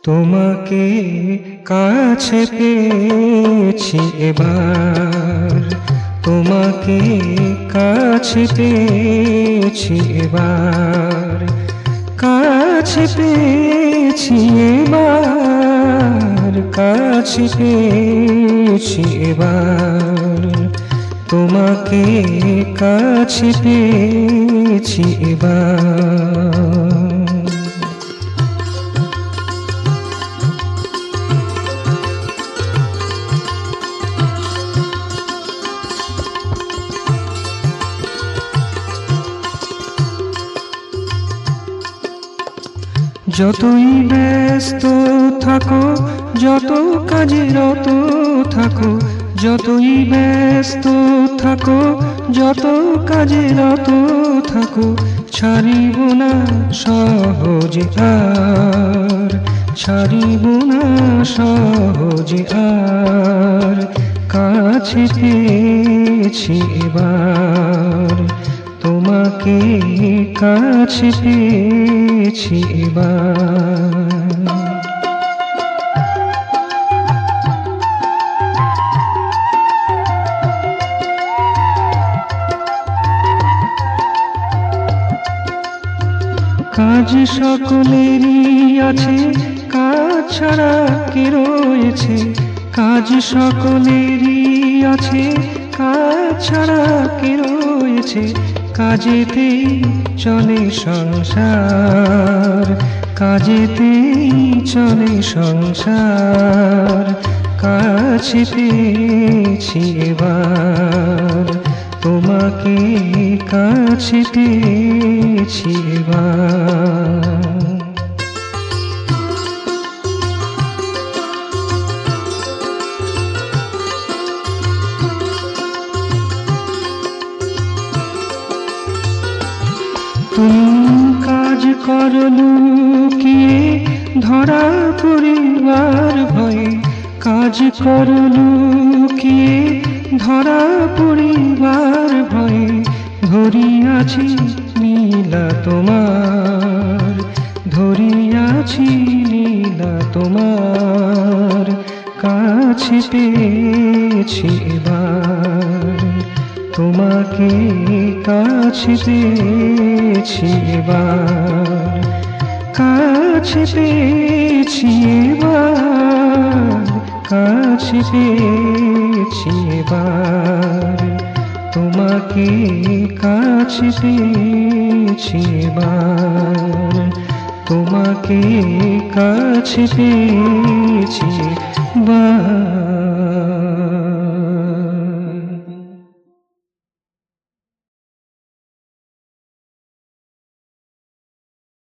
তোমাকে কাছে পেয়েছি এবার, তোমাকে কাছে পেয়েছি এবার, কাছে পেয়েছি এবার, কাছে পেয়েছি এবার, তোমাকে কাছে পেয়েছি এবার। যতই ব্যস্ত থাকো, যত কাজে রত থাকো, যতই ব্যস্ত থাকো, যত কাজে রত থাকো, ছাড়িব না সহজে আর, ছাড়িব না সহজে আর, কাছে পেয়েছি এবার, তোমাকে কাছে পেয়েছি এবার। কাজ সকলেরই আছে, কাজ ছাড়া কে রয়েছে, কাজ সকলেরই আছে, কাজ ছাড়া কে রয়েছে, কাজেতেই চলে সংসার, কাজেতেই চলে সংসার, কাছে পেয়েছি এবার, তোমাকে কাছে পেয়েছি এবার। তুমি কাজ করো লুকিয়ে, ধরা পড়িবার ভয়ে, কাজ করো লুকিয়ে, ধরা পড়িবার ভয়ে, ধরিয়াছি নীলা তোমার, ধরিয়াছি নীলা তোমার, কাছে পেয়েছি এবার, তোমাকে কাছে পেয়েছি এবার, কাছে পেয়েছি এবার, কাছে পেয়েছি এবার, তোমাকে কাছে পেয়েছি এবার, তোমাকে কাছে পেয়েছি এবার।